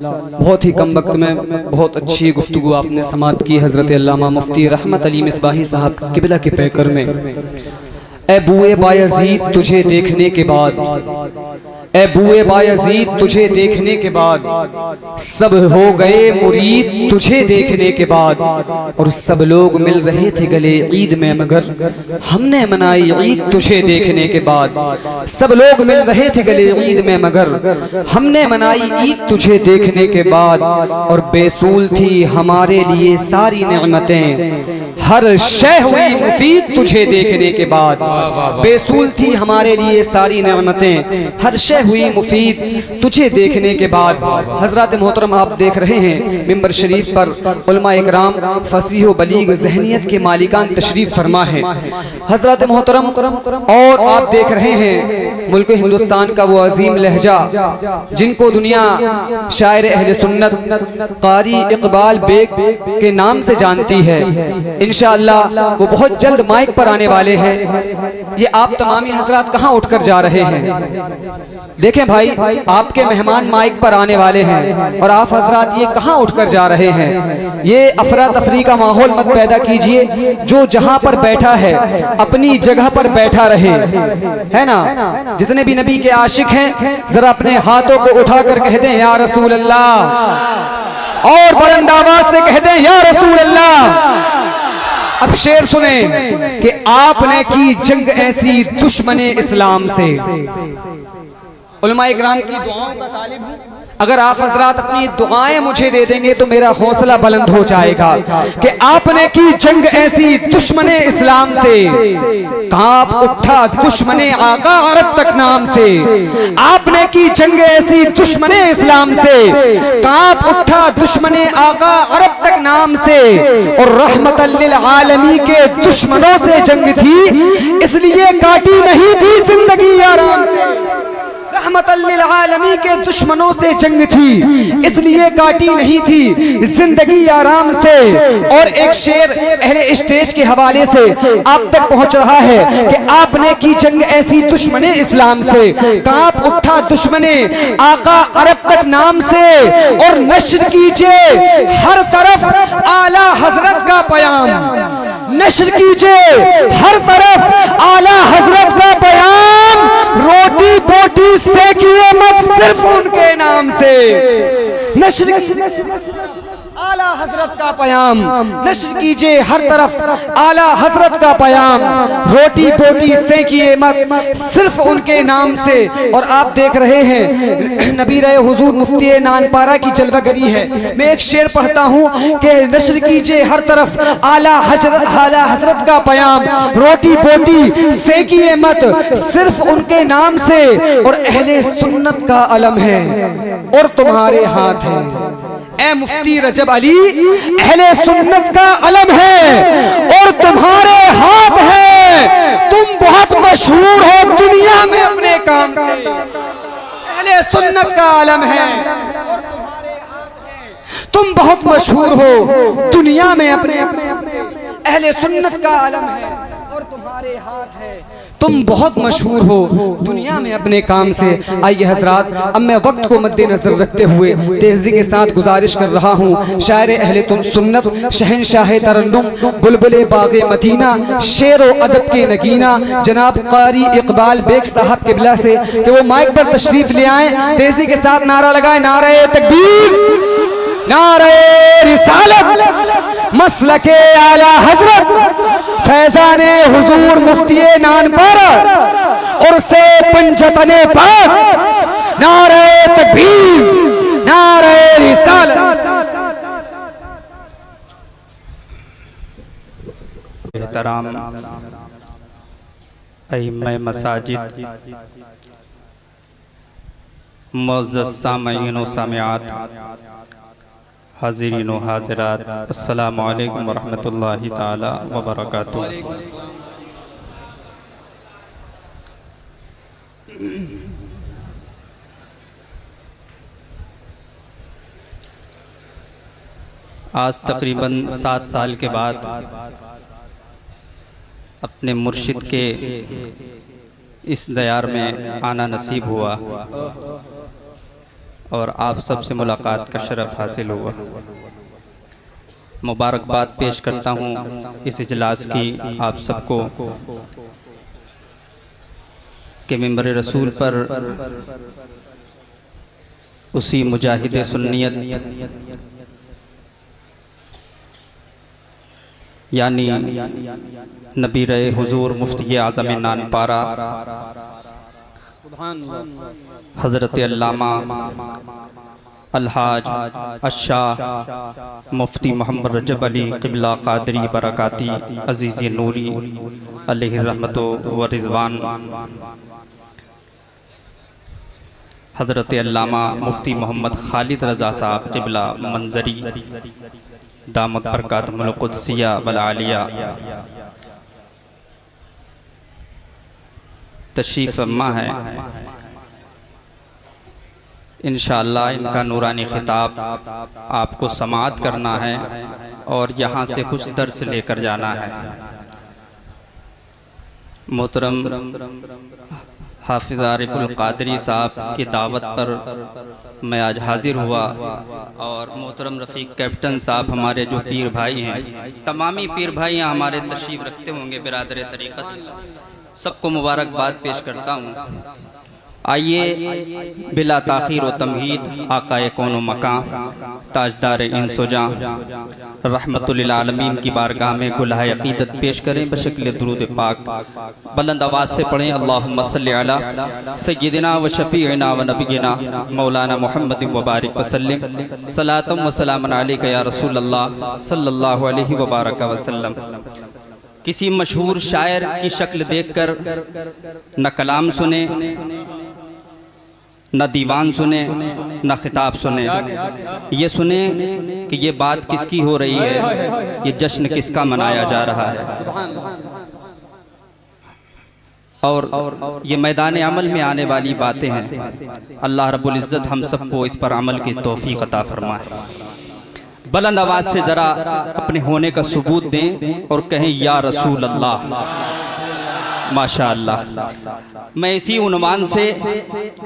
बहुत ही कम वक्त में बहुत अच्छी गुफ्तगू आपने समाअत की। हज़रत अल्लामा मुफ्ती रहमत अली मिसबाही साहब किबला के पैकर में, ए बूए बायज़ीद तुझे देखने के बाद, ए बूए बायज़ीद तुझे देखने के बाद, सब हो गए मुरीद तुझे देखने के बाद। और सब लोग मिल रहे थे गले ईद में मगर हमने मनाई ईद तुझे देखने के बाद। सब लोग मिल रहे थे गले ईद में मगर हमने मनाई ईद तुझे देखने के बाद। और बेसूल थी हमारे लिए सारी नेमतें, हर शय हुई मुफीद तुझे देखने के बाद। बेसूल थी हमारे लिए सारी नेमतें, हर शय हुई मुफीद तुझे देखने के बाद। हजरत मोहतरम आप देख रहे हैं मिंबर शरीफ पर उलमा इकराम फसीह व बलीग ज़हनियत के मालिकान तशरीफ फरमा है हजरत मोहतरम। और आप देख रहे हैं मुल्क हिंदुस्तान का वो अजीम लहजा जिनको दुनिया शायर अहले सुन्नत कारी इकबाल बेग के नाम से जानती है। इंशाअल्लाह वो बहुत जल्द माइक पर आने वाले हैं। ये आप तमामी हजरात कहाँ उठकर जा रहे हैं? देखें भाई, आपके मेहमान माइक पर आने वाले हैं और आप हजरात ये कहाँ उठकर जा रहे हैं? ये अफरा तफरी का माहौल मत पैदा कीजिए। जो जहाँ पर बैठा है अपनी जगह पर बैठा रहे, है ना। जितने भी नबी के आशिक हैं जरा अपने हाथों को उठाकर कह दें या रसूल अल्लाह, और बुलंद आवाज से कह दें या रसूल अल्लाह। अब शेर सुने कि आपने की जंग ऐसी दुश्मने इस्लाम से। उलमा इकराम की दुआओं का तालिब हूं। अगर आप हजरात अपनी दुआएं मुझे दे देंगे तो मेरा हौसला बुलंद हो जाएगा कि आपने की जंग ऐसी दुश्मने इस्लाम से, कांप उठा दुश्मने आका अरब तक नाम से। आपने की जंग ऐसी दुश्मने इस्लाम से, कांप उठा दुश्मने आका अरब तक नाम से। और रहमतल लिल आलमी के दुश्मनों से जंग थी इसलिए काटी नहीं थी जिंदगी आराम से। रहमतल लिल आलमी के दुश्मनों से जंग थी इसलिए काटी नहीं थी जिंदगी आराम से। और एक शेर अहले स्टेज के हवाले से आप तक पहुंच रहा है कि आपने की जंग ऐसी दुश्मने इस्लाम से, कांप उठा दुश्मने आका अरब तक नाम से। और नश्र कीजिए हर तरफ आला हजरत का पयाम, नश्र कीजिए हर तरफ आला हजरत का पयाम। रोटी बोटी सेकिए मत सिर्फ उनके नाम से। नश्र आला हजरत का पयाम, नश्र कीजिए हर तरफ आला हजरत का पयाम। रोटी बोटी सेकिए मत सिर्फ उनके नाम से। और आप देख रहे हैं नबी रहे हुजूर मुफ्ती नानपारा की जलवागरी है। मैं एक शेर पढ़ता हूँ कि नश्र कीजिए हर तरफ आला हजरत का पयाम। रोटी बोटी सेकिए मत सिर्फ उनके नाम से। और अहले सुन्नत का अलम है और तुम्हारे हाथ है। ए मुफ्ती रजब अली, अहले सुन्नत का अलम है और तुम्हारे हाथ है। तुम बहुत मशहूर हो दुनिया में अपने काम से। अहले सुन्नत का अलम है और तुम्हारे हाथ है। तुम बहुत मशहूर हो दुनिया में अपने अहले सुन्नत का अलम है और तुम्हारे हाथ है। तुम बहुत मशहूर हो दुनिया में अपने काम से। आइए हजरात, अब मैं वक्त को मद्देनजर रखते हुए तेजी के साथ गुजारिश कर रहा हूँ शायर अहले सुन्नत शहनशाह तरन्नुम बुलबुल बाग़े मदीना शेर व अदब के नगीना जनाब कारी इकबाल बेग साहब किबला से कि वो माइक पर तशरीफ ले आए। तेजी के साथ नारा लगाए, नारे तकबीर, नारे रिसालत, मसलके आला हजरत फैजाने हुजूर मुफ्ती नानपारा और से पंजतने पाक। नारे तकबीर, नारे रिसालत। एहतराम अइम्मा मसाजिद, मुअज़्ज़ज़ सामईन व सामिआत, हाज़िरीन व हाज़िरात, अस्सलामु अलैकुम व रहमतुल्लाहि ताला व बरकातुहू। आज तकरीबन 7 साल के बाद अपने मुर्शिद के इस दयार में आना नसीब हुआ। और आप सबसे मुलाकात का शरफ़ हासिल हुआ। मुबारकबाद पेश करता हूँ इस इजलास की आप सबको कि मिंबर रसूल पर उसी मुजाहिद सुन्नियत यानी नबी रहे हुजूर मुफ्ती आज़म नानपारा हज़रत अल्लामा अलहाज अशाह मुफ्ती मोहम्मद रजब अली क़िबला क़ादरी बरकाती अज़ीज़ नूरी अलैहि रहमतो व रिज़वान, हज़रत अल्लामा मुफ्ती मोहम्मद खालिद रज़ा साहब क़िबला मंजरी दामत बरकातुहुल क़ुद्सिया वल आलिया तशरीफ़ फरमा है। इंशाअल्लाह इनका नूरानी ख़िताब आपको समाअत करना है और यहाँ से कुछ दर्स लेकर जाना है। मोहतरम हाफिज़ आरिफुल क़ादरी साहब की दावत पर मैं आज हाज़िर हुआ और मोहतरम रफ़ीक कैप्टन साहब हमारे जो पीर भाई हैं, तमामी पीर भाई यहाँ हमारे तशरीफ़ रखते होंगे बिरादर तरीक़त, सबको मुबारकबाद पेश करता हूँ। आइए बिला ताख़ीर व तमहीद आक़ाए कौन व मकां ताजदार इंसुजा रहमतुल लिल आलमीन की बारगाह में गुलहा अक़ीदत पेश करें बशक्ल दुरूद पाक। बुलंद आवाज़ से पढ़ें अल्लाहुम्मा सल्लि अला सय्यिदिना व शफ़ीइना व नबिय्यिना मौलाना मुहम्मद व बारिक व सल्लिम सलातम व सलामन अलैका या रसूल अल्लाह सल्लल्लाहु अलैहि व बारक व सल्लम। किसी मशहूर शायर की शक्ल देखकर न कलाम सुने, न दीवान सुने, न खिताब सुने, ये सुने कि ये बात किसकी हो रही है, ये जश्न किसका मनाया जा रहा है। और ये मैदान अमल में आने वाली बातें हैं। अल्लाह रब्बुल इज़्ज़त हम सबको इस पर अमल की तौफीक अता फरमाए। बुलंद आवाज़ से ज़रा अपने होने का सबूत दें और कहें या रसूल अल्लाह। माशा अल्लाह। मैं इसी उन्वान से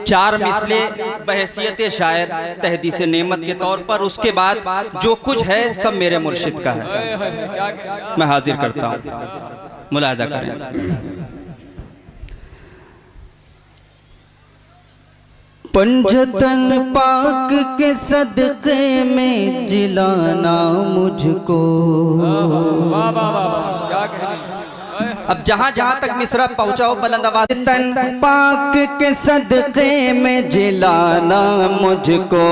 4 मिसले बहैसियत शायर तहदीस नेमत के तौर पर, उसके बाद जो कुछ है सब मेरे मुर्शिद का है, मैं हाजिर करता हूँ, मुलाहिदा करें। पंजतन पाक के सदक़े में जिलाना मुझको। अब जहाँ जहाँ तक मिसरा पहुँचाओ बुलंद आवाज़। तन पाक के सदक़े में जिलाना मुझको,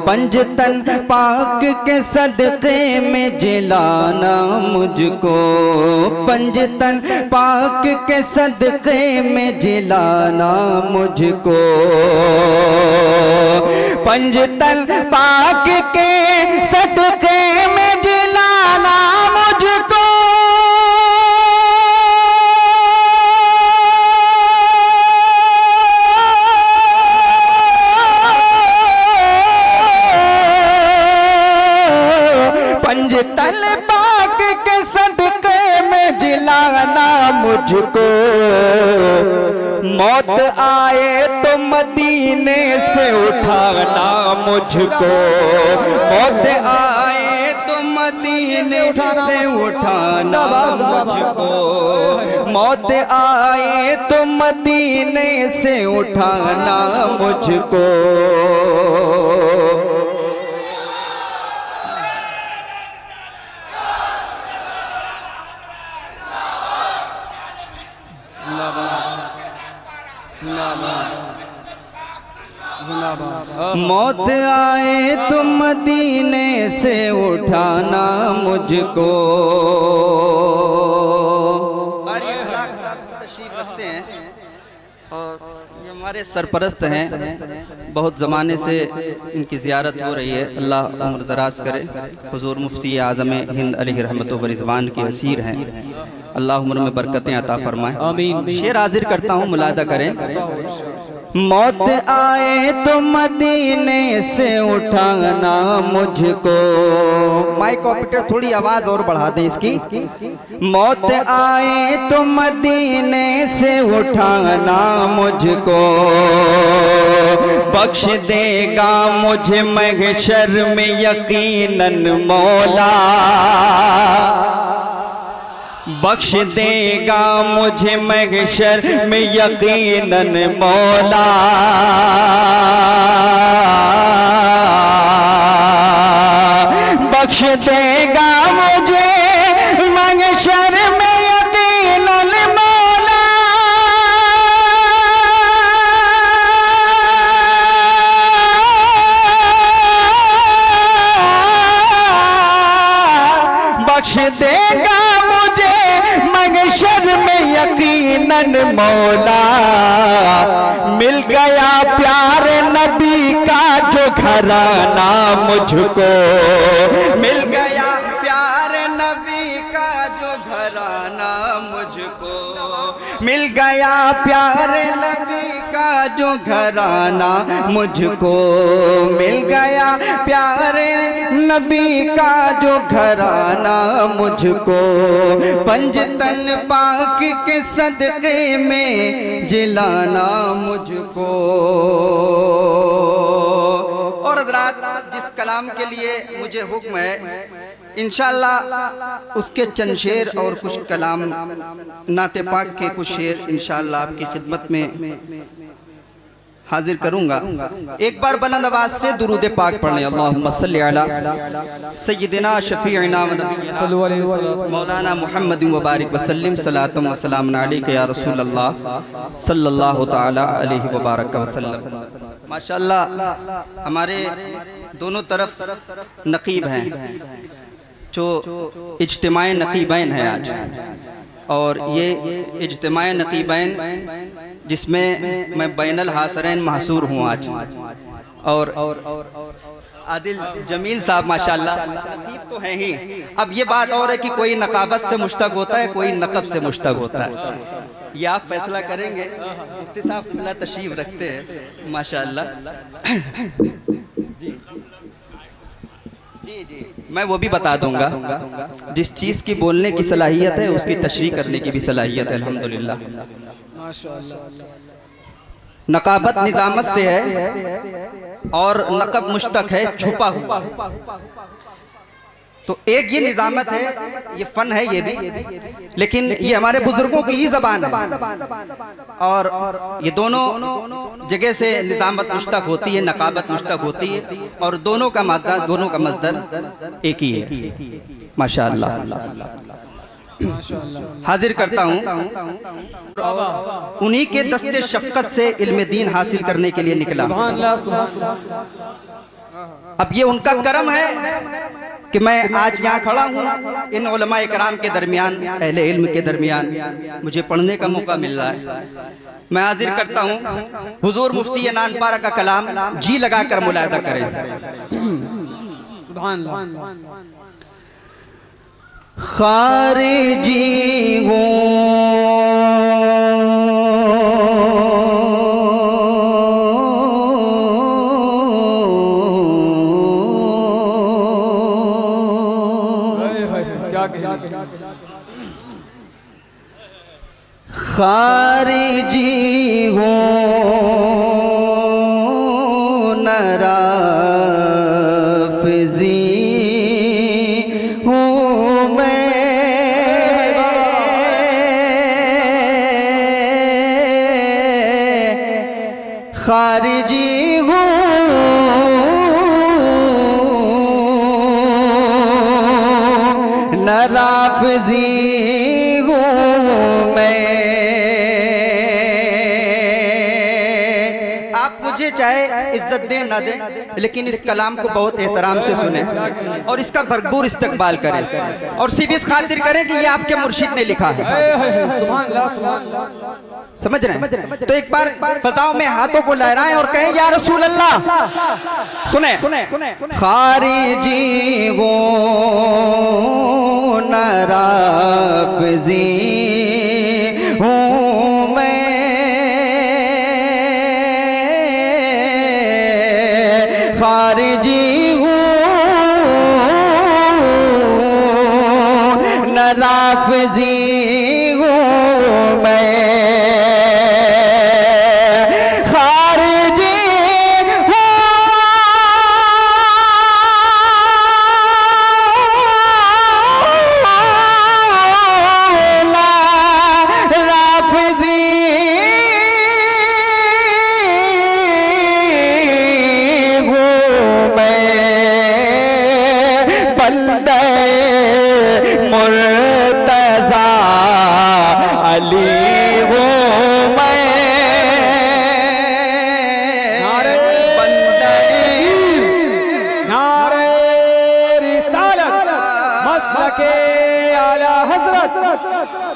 पंजतन पाक के सदक़े में जिलाना मुझको, पंजतन पाक के सदक़े में जिलाना मुझको, पंजतन पाक के सदक़े में जिलाना मुझको। पंजतन पाक के सदक़े में जिलाना मुझको, मौत आए तो मदीने से उठाना मुझको, मौत आए तो मदीने से उठाना मुझको, मौत आए तो मदीने से उठाना मुझको। मौत आए तो मदीने से उठाना मुझको। तशरीफ रखते हैं और ये हमारे सरपरस्त हैं, बहुत ज़माने से इनकी ज़ियारत हो रही है, अल्लाह उम्र दराज करे। हुजूर मुफ्ती आज़म हिंद अलैहि रहमतो व रिज़वान के असीर हैं, अल्लाह उम्र में बरकतें अता फरमाए। शेर हाजिर करता हूँ, मुलाहिदा करें। मौत आए तो मदीने से उठाना मुझको। माइक ऑपरेटर थोड़ी आवाज और बढ़ा दे इसकी। मौत आए तो मदीने से उठाना मुझको, बख्श देगा मुझे महशर में यकीनन मौला, बख्श देगा मुझे महशर में यकीनन मौला। बख्श देगा मुझे महशर में यकीनन मौला। बख्श देगा महशर में यकीनन मौला। मिल गया प्यार नबी का जो घराना मुझको, मिल गया प्यार नबी का जो घराना मुझको, मिल गया प्यार नबी का जो घराना मुझको, मिल गया प्यार नबी का जो घराना मुझको। पंजतन पाक के सदके में जिलाना मुझको। और हज़रात जिस कलाम के लिए मुझे हुक्म है, इंशाअल्लाह उसके चंद शेर और कुछ कलाम नाते पाक के कुछ शेर इंशाअल्लाह आपकी खिदमत में हाजिर करूंगा। एक बार बुलंद आवाज से दुरूद पाक पढ़ने। अल्लाहुम्मा सल्ली अला सय्यिदिना शफीइना व नबीना मौलाना मुहम्मद व बारिक वसल्लिम सलातम व सलाम अलैका या रसूल अल्लाह सल्लल्लाहु तआला अलैहि व बारक वसल्लम। माशाअल्लाह हमारे दोनों तरफ नकीब हैं, जो इज्तिमाए नकीबैन है आज, और ये इज्तिमाए नकीबैन जिसमें मैं बैनल हासरैन महसूर हूँ आज। और आदिल जमील साहब माशाअल्लाह नकीब तो हैं ही। अब ये बात और है कि कोई नकाबत से मुश्तक होता है, कोई नकब से मुश्तक होता है, ये आप फैसला करेंगे। मुफ्ती साहब खुला तशरीफ रखते हैं माशाअल्लाह। जी जी मैं वो भी बता दूंगा। जिस चीज़ की बोलने की सलाहियत है उसकी तशरीह करने की भी सलाहियत है अल्हम्दुलिल्लाह माशाअल्लाह। नकाबत निजामत से है और नकब मुश्तक है छुपा हुआ। तो एक ये निजामत है, ये फन है ये भी, लेकिन ये हमारे बुजुर्गों की ही जबान है। और ये दोनों जगह से निजामत मुश्तक होती है, नकाबत मुश्तक होती है, और दोनों का मादा दोनों का मजदर एक ही है माशाअल्लाह। हाजिर करता हूँ उन्हीं के दस्ते शफकत से इल्म दीन हासिल करने के लिए निकला। अब ये उनका करम है कि मैं आज यहाँ खड़ा हूँ इन उलमा इकराम के दरमियान, अहले इल्म के दरमियान मुझे पढ़ने का मौका मिल रहा है। मैं हाजिर करता हूँ हुजूर मुफ्ती नानपारा का कलाम, जी लगाकर मुलाहिदा करें। सुभान अल्लाह। खारिजी हूँ खारिजी हूँ नराफ़िज़ी हूँ मैं, खारिजी हूँ नराफ़िज़ी हूँ मैं। मुझे चाहे इज्जत दें ना दें, लेकिन इस कलाम को बहुत एहतराम से सुने और इसका भरपूर इस्तकबाल करें, और सिर्फ इस खातिर करें कि ये आपके मुर्शिद ने लिखा है। समझ रहे हैं? तो एक बार फजाओं में हाथों को लहराएं और कहें या रसूल अल्लाह। सुने खारिजी वो नराफ़िज़ी हूँ मैं, राफ़ज़ी हूँ मैं, खारिजी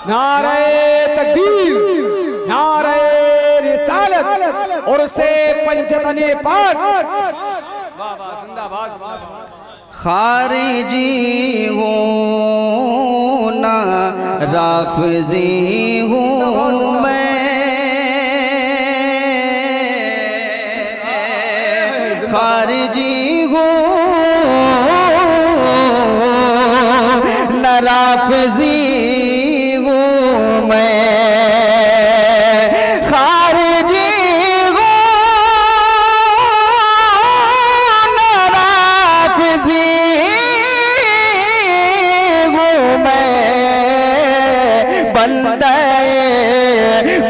नारे तकबीर, नारे रिसालत और से पंचतने पाक। वाह वाह, जिंदाबाद। खारिजी हूँ ना राफ़ज़ी हूँ मैं, खारिजी हूँ ना राफ़ज़ी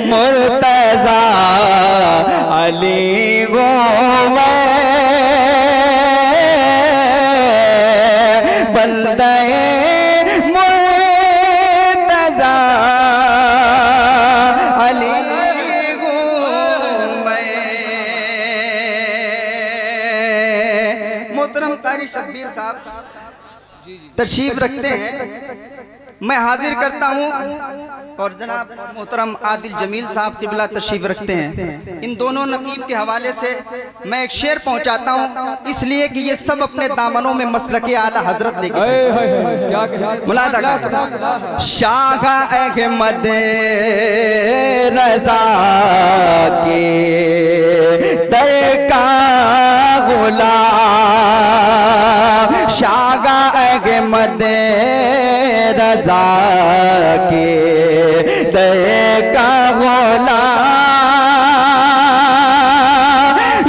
मुर्तज़ा अली गो मैं, बंदे मुर्तज़ा अली गो मैं। मोहतरम कारी शब्बीर साहब तशरीफ रखते हैं, मैं हाजिर करता हूँ, और जनाब मोहतरम आदिल जमील साहब क़िबला तशरीफ रखते हैं। इन दोनों नकीब के हवाले से मैं एक शेर पहुँचाता हूँ, इसलिए कि ये सब अपने दामनों में मसलके आला हजरत लेके मुलादा कर। शाह अहमद रज़ा के दर का गुलाम, शाह अहमद रज़ा के दर का गुलाम,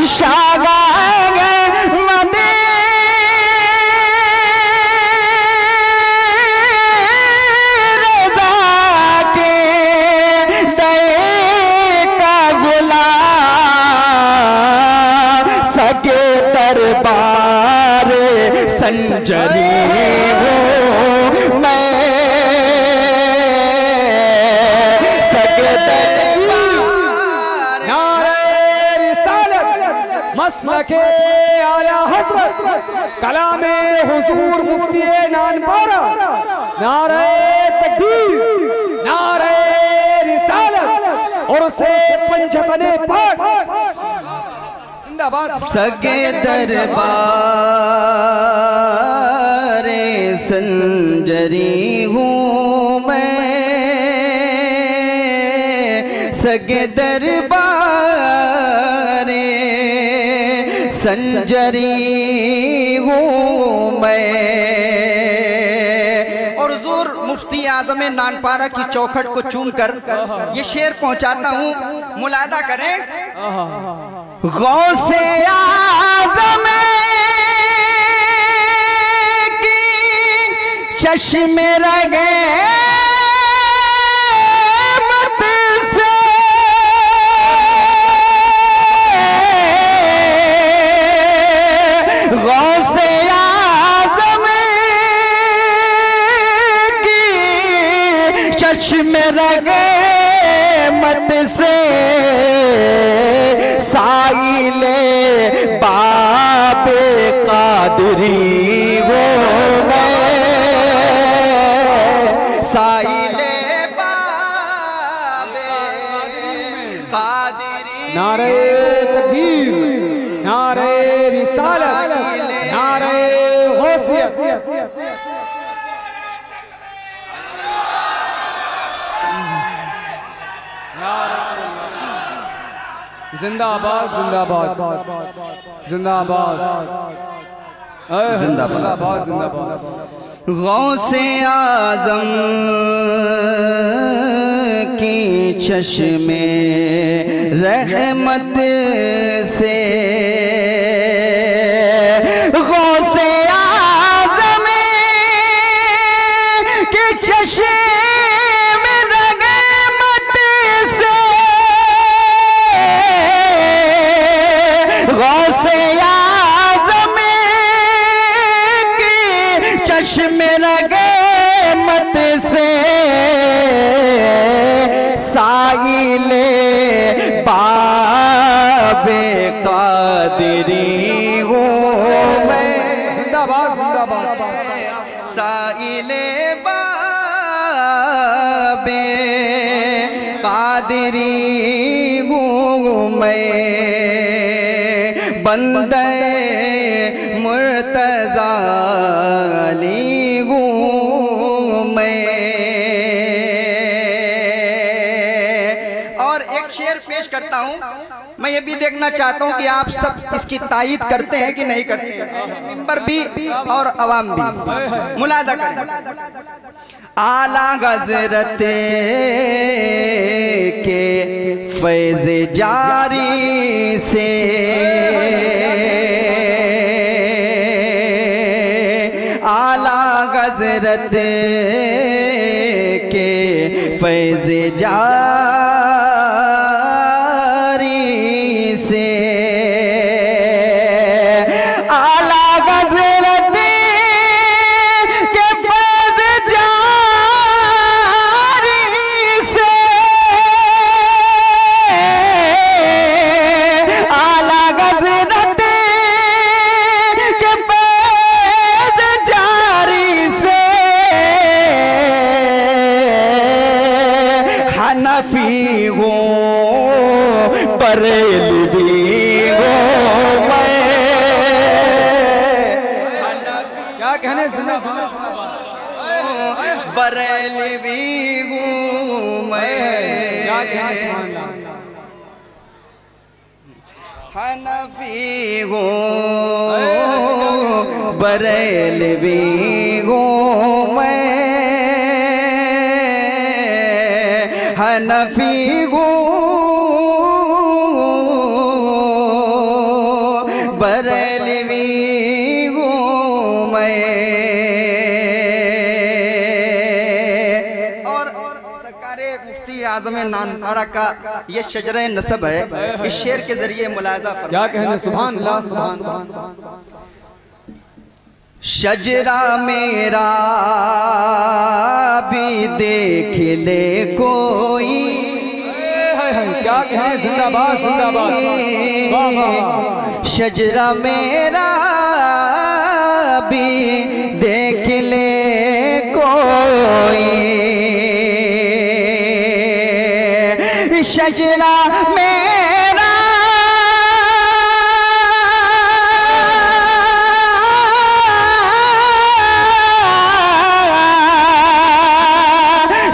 शाह अहमद रज़ा के दर का गुलाम, सगे दरबार संजरी हूँ मैं, मसलके आला हज़रत कलामे हुजूर मुफ्ती नानपारा, नारे तकबीर, नारे रिसालत और से पंचतने पाक। जिंदाबाद। सगे दरबार संजरी हूँ मैं, सगे दरबार संजरी हूँ मैं। और हुज़ूर मुफ्ती आज़म नानपारा की चौखट को चूमकर ये शेर पहुंचाता हूँ, मुलादा करें। गौसे आज़म की चश्मे रगे मत से साइले बाबे कादरी वो मैं, साइले बाबे कादरी। नारे तकबीर, नारे रिसालत, नारे गौसियत। जिंदाबाद, जिंदाबाद, जिंदाबाद, जिंदाबाद, जिंदाबाद। गौसे आज़म की चश्मे रहमत से, गौसे आज़म की चश्मे रहमत से, गौसे आज़म की चश्मे रहमत से, साइले बाबे कादरी हूँ मैं, जिंदाबाद जिंदाबाद। साइले बाबे कादरी हूँ मैं, बंदे मुर्तज़ा अली हूँ मैं। और एक शेर पेश करता हूँ, मैं ये भी देखना चाहता हूँ कि आप सब इसकी तायीद करते हैं कि नहीं करते हैं, मिंबर भी और अवाम भी मुलादा करें। आला हज़रत के फैज़ जारी से, आला हज़रत के फैज़ जारी से, आला हज़रत के फैज़ जारी से, आला हज़रत के फैज़ जारी से, हनफी हूँ बरेलवी हूँ मैं, क्या कहने, जिंदाबाद। बरेलवी हूँ मैं, क्या कहने, सुभान अल्लाह। हनफी हूँ बरेलवी हूँ मैं, हनफी हूँ बरेलवी हूँ मैं। और सरकारे मुफ्ती आज़म नानपारा का ये शजरे नसब है, इस शेर के जरिए मुलाहिज़ा फरमाएं। क्या कहने, सुभान अल्लाह सुभान अल्लाह। शजरा मेरा भी देख ले कोई, क्या कहने, जिंदाबाद जिंदाबाद। वाह वाह। शजरा मेरा भी देख ले कोई, शजरा मेरा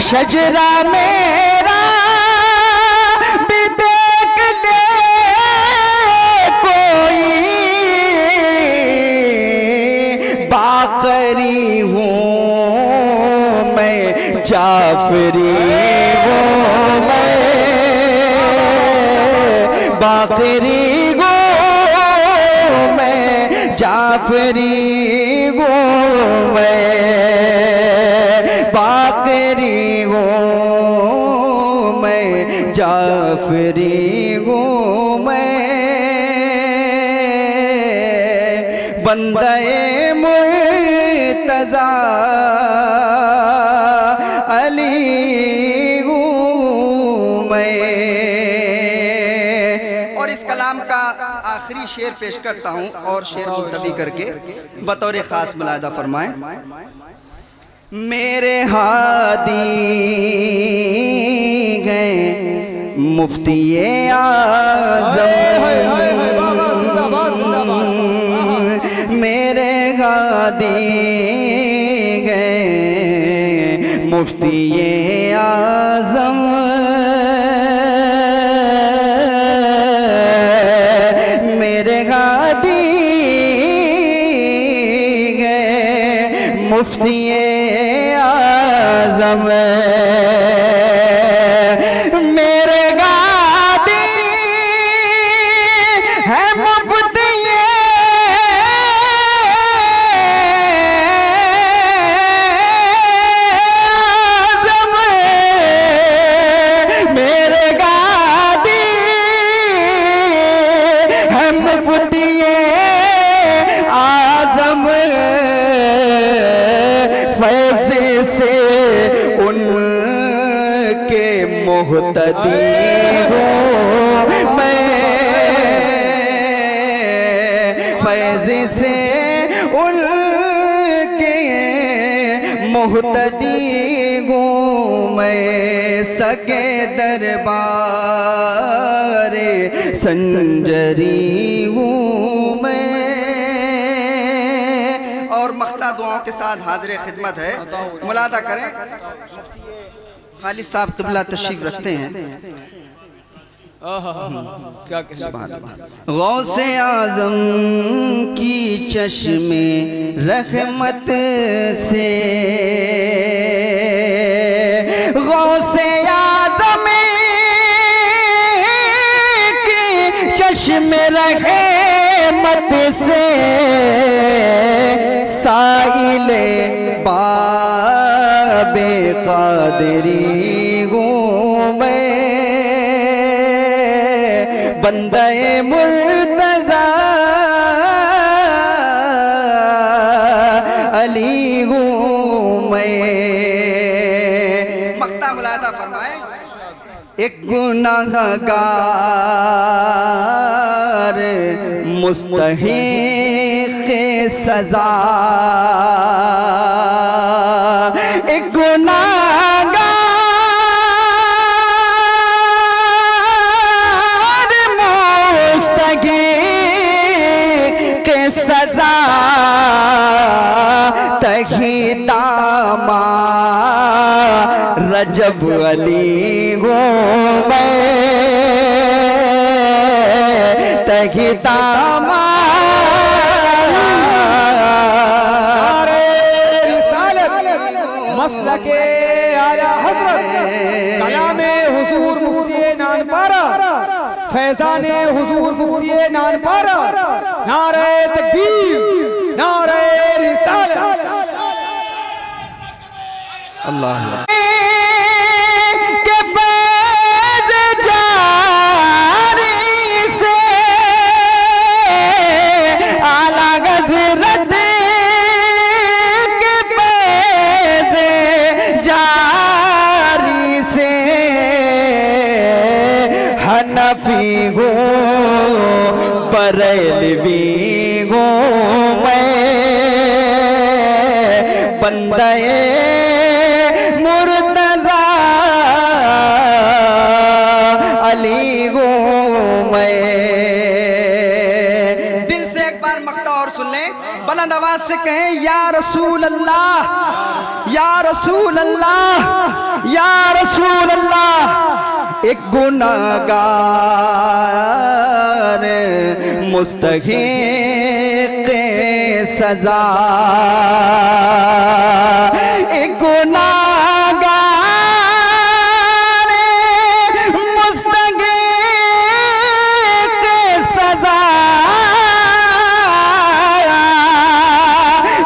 शजरा मेरा भी देख ले कोई, बाकरी हूँ मैं जाफरी हूँ मैं, बाकरी हूँ मैं जाफरी हूँ मैं, बाकरी हूँ मैं जाफरी हूँ मैं, बंदे मुर्तज़ा अली हूँ मैं। और इस कलाम का आखिरी शेर पेश करता हूँ और शेर मुल्तवी करके बतौर ख़ास मुलाहिज़ा फरमाएं। मेरे हादी गए मुफ्ती आज़म, मेरे हादी गए मुफ्ती आज़म, मेरे हादी गए मुफ्ती आज़म मेरे गादी है मुफ्ती आज़म मेरे गादी है मुफ्ती आज़म फैज़ से उनके मुहतदी हूँ मैं, फैज़ से उनके मुहतदी हूँ मैं, सगे दरबार संजरी हूँ मैं। और मख्ता दुआओं के साथ हाजिर खिदमत है, मुलादा करें। खालिद साहब क़िबला तशरीफ रखते हैं। गौसे आज़म की चश्मे रहमत से, गौसे आज़म की चश्मे रहमत से साइले बाबे क़ादरी हूँ मैं, बंदे मुर्तज़ा अली हूँ मैं। मख्ता मुलादा फरमाए। एक गुनाहगार मुस्तहिक़ सज़ा, एक गुनाहगार मुस्तहिक़ सज़ा, तही दामा रजब अली हूँ मैं, तही दामा मसलके आला हज़रत कलामे हुजूर मुफ्ती नानपारा, फैज़ाने हुजूर मुफ्ती नानपारा, नारे तकबीर, नारे रिसालत। अल्लाह के फैज़ जारी से आला हज़रत के फैज़ जारी से हनफी हूँ बरेलवी हूँ मैं, बंदे मुर्तज़ा अली हूँ मैं। दिल से एक बार मख्ता और सुन लें, बुलंद आवाज से कहें या रसूल अल्लाह, या रसूल अल्लाह, या रसूल अल्लाह। एक गुनाहगार मुस्तहिक़ सज़ा, एक गुनाहगार मुस्तहिक़ सज़ा,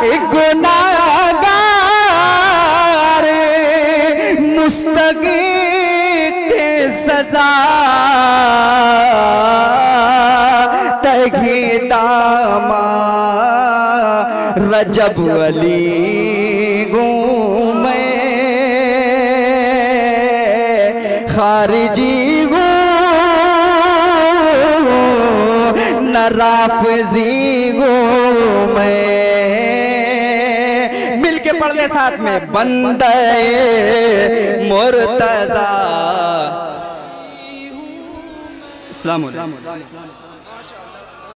एक गुनाहगार मुस्तहिक़ सज़ा, तही दामा रजब अली हूँ मैं, खारिजी हूँ न राफ़ज़ी हूँ मैं। मिल के पढ़ ले साथ में, बंदे मुर्तज़ा। अस्सलाम वालेकुम।